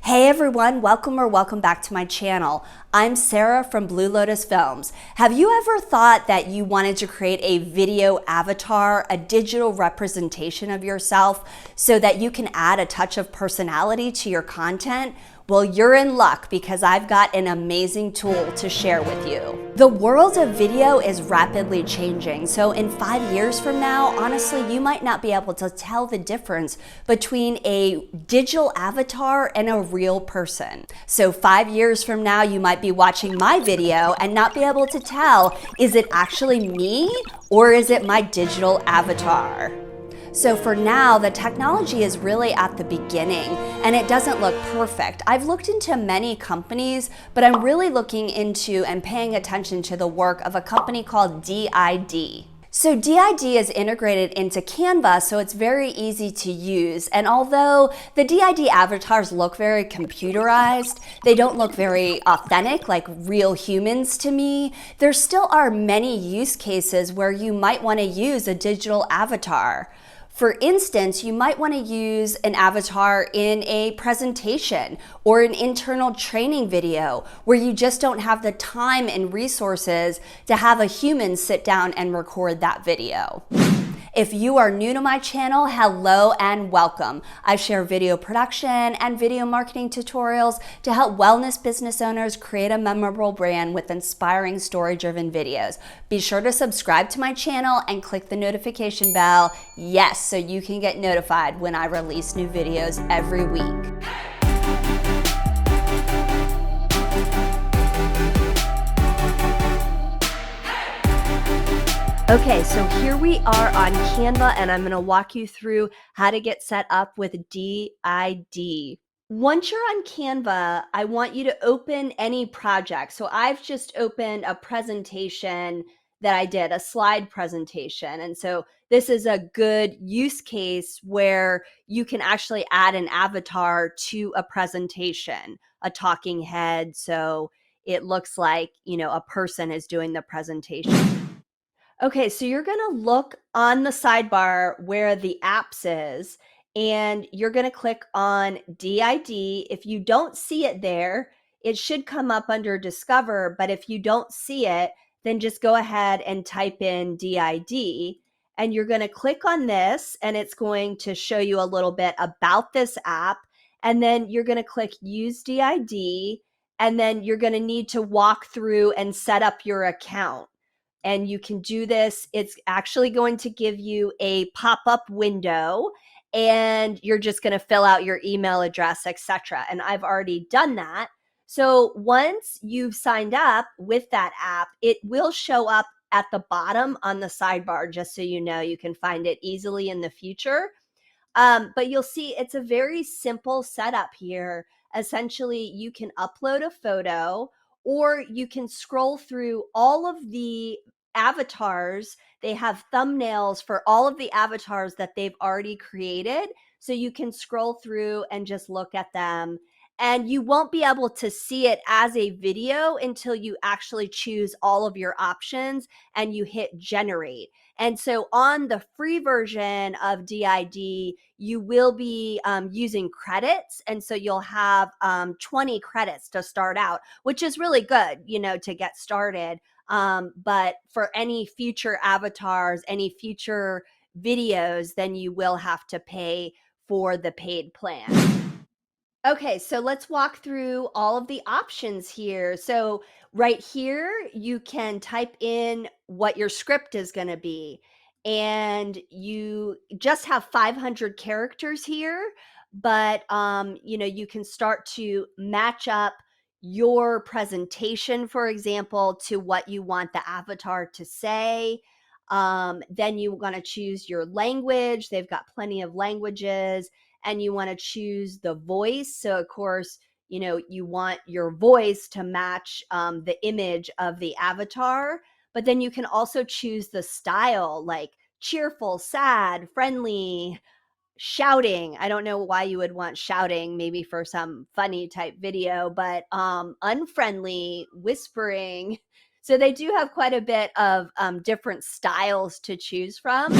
Hey everyone, welcome back to my channel. I'm Sarah from Blue Lotus Films. Have you ever thought that you wanted to create a video avatar, a digital representation of yourself so that you can add a touch of personality to your content? Well, you're in luck because I've got an amazing tool to share with you. The world of video is rapidly changing, so in 5 years from now, honestly, you might not be able to tell the difference between a digital avatar and a real person. So 5 years from now, you might be watching my video and not be able to tell, is it actually me or is it my digital avatar? So for now, the technology is really at the beginning and it doesn't look perfect. I've looked into many companies, but I'm really looking into and paying attention to the work of a company called D-ID. So D-ID is integrated into Canva, so it's very easy to use. And although the D-ID avatars look very computerized, they don't look very authentic, like real humans to me, there still are many use cases where you might want to use a digital avatar. For instance, you might want to use an avatar in a presentation or an internal training video where you just don't have the time and resources to have a human sit down and record that video. If you are new to my channel, hello and welcome. I share video production and video marketing tutorials to help wellness business owners create a memorable brand with inspiring story-driven videos. Be sure to subscribe to my channel and click the notification bell, yes, so you can get notified when I release new videos every week. Okay, so here we are on Canva and I'm going to walk you through how to get set up with D-ID. Once you're on Canva, I want you to open any project. So I've just opened a presentation that I did, a slide presentation. And so this is a good use case where you can actually add an avatar to a presentation, a talking head. So it looks like, a person is doing the presentation. Okay, so you're gonna look on the sidebar where the apps is, and you're gonna click on D-ID. If you don't see it there, it should come up under Discover, but if you don't see it, then just go ahead and type in D-ID, and you're gonna click on this, and it's going to show you a little bit about this app, and then you're gonna click Use D-ID, and then you're gonna need to walk through and set up your account. And you can do this. It's actually going to give you a pop-up window and you're just going to fill out your email address, etc. And I've already done that. So once you've signed up with that app, it will show up at the bottom on the sidebar, just so you know, you can find it easily in the future. But you'll see it's a very simple setup here. Essentially, you can upload a photo or you can scroll through all of the avatars. They have thumbnails for all of the avatars that they've already created. So you can scroll through and just look at them. And you won't be able to see it as a video until you actually choose all of your options and you hit generate. And so on the free version of D-ID, you will be using credits. And so you'll have 20 credits to start out, which is really good, to get started. But for any future avatars, any future videos, then you will have to pay for the paid plan. Okay, so let's walk through all of the options here. So right here, you can type in what your script is going to be. And you just have 500 characters here, but you can start to match up your presentation, for example, to what you want the avatar to say. Then you're going to choose your language. They've got plenty of languages. And you want to choose the voice. So of course, you want your voice to match the image of the avatar, but then you can also choose the style, like cheerful, sad, friendly, shouting. I don't know why you would want shouting, maybe for some funny type video, but unfriendly, whispering. So they do have quite a bit of different styles to choose from.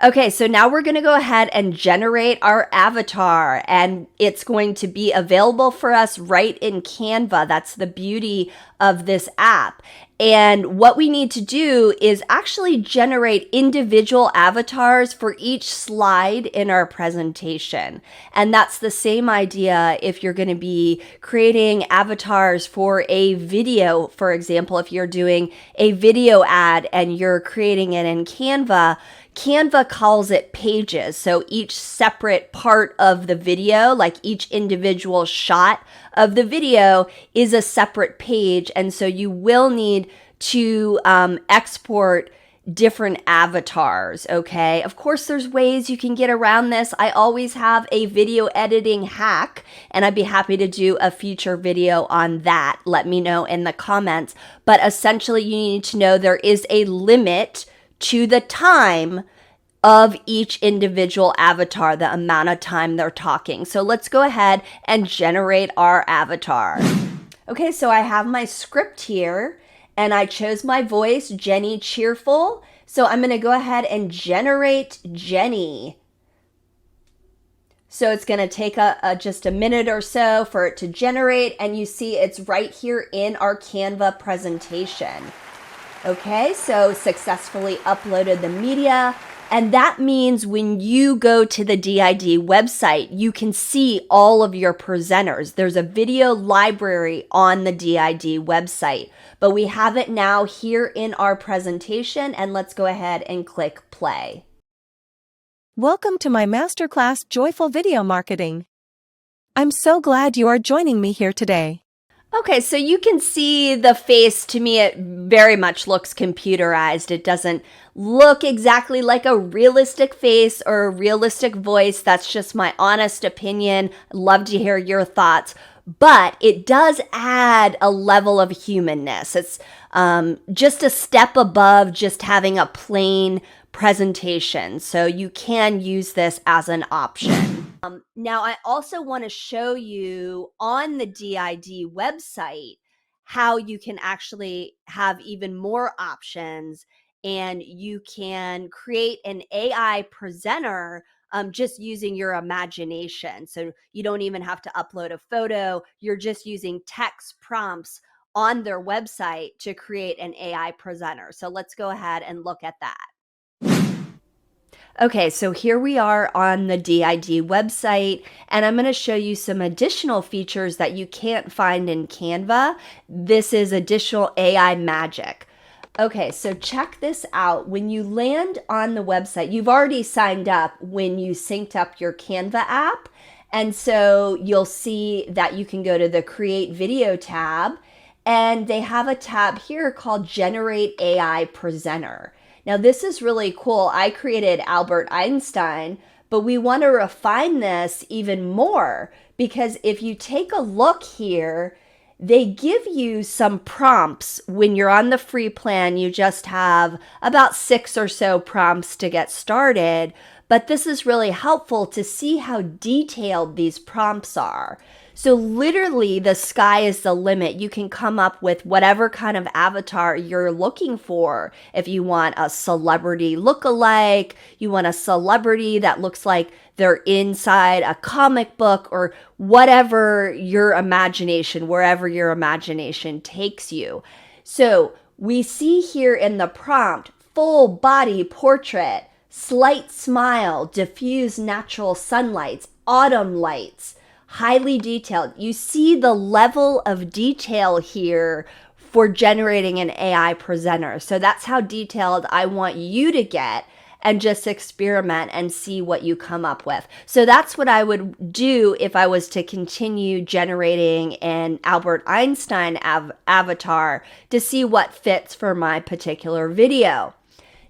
Okay, so now we're going to go ahead and generate our avatar, and it's going to be available for us right in Canva. That's the beauty of this app. And what we need to do is actually generate individual avatars for each slide in our presentation. And that's the same idea if you're going to be creating avatars for a video. For example, if you're doing a video ad and you're creating it in Canva, Canva calls it pages. So each separate part of the video, like each individual shot of the video, is a separate page. And so you will need to export different avatars, okay? Of course, there's ways you can get around this. I always have a video editing hack, and I'd be happy to do a future video on that. Let me know in the comments. But essentially, you need to know there is a limit to the time of each individual avatar, the amount of time they're talking. So let's go ahead and generate our avatar. Okay, so I have my script here, and I chose my voice, Jenny Cheerful. So I'm going to go ahead and generate Jenny. So it's going to take just a minute or so for it to generate, and you see it's right here in our Canva presentation. Okay, so successfully uploaded the media. And that means when you go to the D-ID website, you can see all of your presenters. There's a video library on the D-ID website, but we have it now here in our presentation, and let's go ahead and click play. Welcome to my masterclass, Joyful Video Marketing. I'm so glad you are joining me here today. Okay, so you can see the face. To me, it very much looks computerized. It doesn't look exactly like a realistic face or a realistic voice. That's just my honest opinion. I'd love to hear your thoughts. But it does add a level of humanness. It's just a step above just having a plain presentation. So you can use this as an option. Now, I also want to show you on the D-ID website how you can actually have even more options, and you can create an AI presenter just using your imagination. So you don't even have to upload a photo. You're just using text prompts on their website to create an AI presenter. So let's go ahead and look at that. Okay, so here we are on the D-ID website, and I'm going to show you some additional features that you can't find in Canva. This is additional AI magic. Okay, so check this out. When you land on the website, you've already signed up when you synced up your Canva app, and so you'll see that you can go to the Create Video tab, and they have a tab here called Generate AI Presenter. Now, this is really cool. I created Albert Einstein, but we want to refine this even more, because if you take a look here, they give you some prompts. When you're on the free plan, you just have about 6 or so prompts to get started, but this is really helpful to see how detailed these prompts are. So literally, the sky is the limit. You can come up with whatever kind of avatar you're looking for. If you want a celebrity look-alike, you want a celebrity that looks like they're inside a comic book, or whatever your imagination, wherever your imagination takes you. So we see here in the prompt, full body portrait, slight smile, diffuse natural sunlights, autumn lights, highly detailed. You see the level of detail here for generating an AI presenter. So that's how detailed I want you to get, and just experiment and see what you come up with. So that's what I would do if I was to continue generating an Albert Einstein avatar to see what fits for my particular video.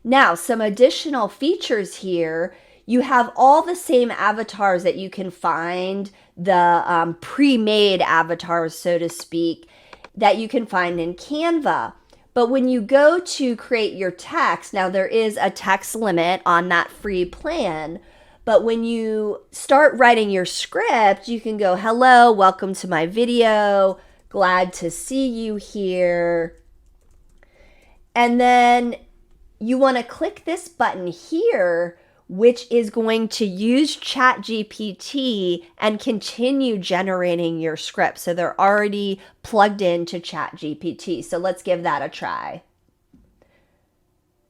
Now, some additional features here. You have all the same avatars that you can find, the pre-made avatars, so to speak, that you can find in Canva. But when you go to create your text, now there is a text limit on that free plan, but when you start writing your script, you can go, hello, welcome to my video, glad to see you here. And then you want to click this button here, which is going to use ChatGPT and continue generating your script. So they're already plugged into ChatGPT. So let's give that a try.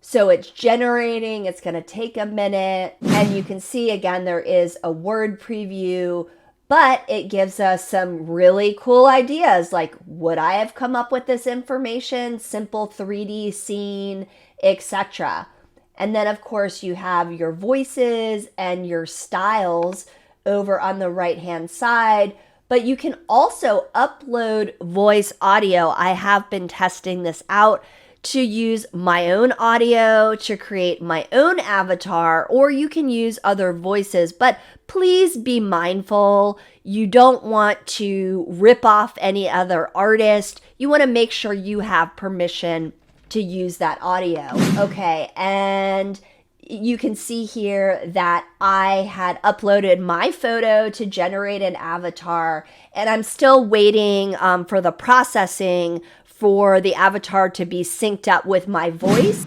So it's generating, it's going to take a minute, and you can see again there is a word preview, but it gives us some really cool ideas like, would I have come up with this information? Simple 3D scene, etc. And then of course you have your voices and your styles over on the right hand side, but you can also upload voice audio. I have been testing this out to use my own audio to create my own avatar, or you can use other voices, but please be mindful. You don't want to rip off any other artist. You want to make sure you have permission to use that audio. Okay, and you can see here that I had uploaded my photo to generate an avatar, and I'm still waiting for the processing for the avatar to be synced up with my voice.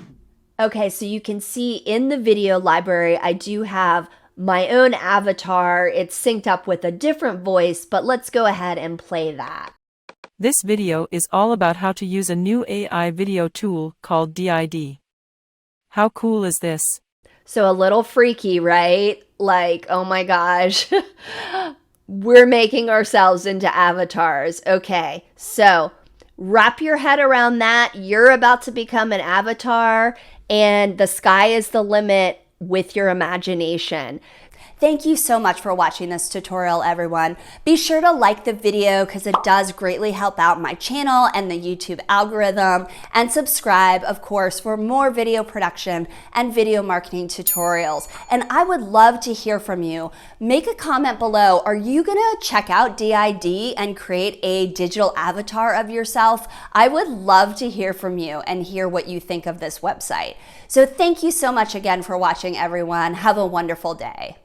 Okay, so you can see in the video library, I do have my own avatar. It's synced up with a different voice, but let's go ahead and play that. This video is all about how to use a new AI video tool called D-ID. How cool is this? So a little freaky, right? Like, oh my gosh, we're making ourselves into avatars. Okay, so wrap your head around that. You're about to become an avatar, and the sky is the limit with your imagination. Thank you so much for watching this tutorial, everyone. Be sure to like the video because it does greatly help out my channel and the YouTube algorithm, and subscribe, of course, for more video production and video marketing tutorials. And I would love to hear from you. Make a comment below. Are you gonna check out D-ID and create a digital avatar of yourself? I would love to hear from you and hear what you think of this website. So thank you so much again for watching, everyone. Have a wonderful day.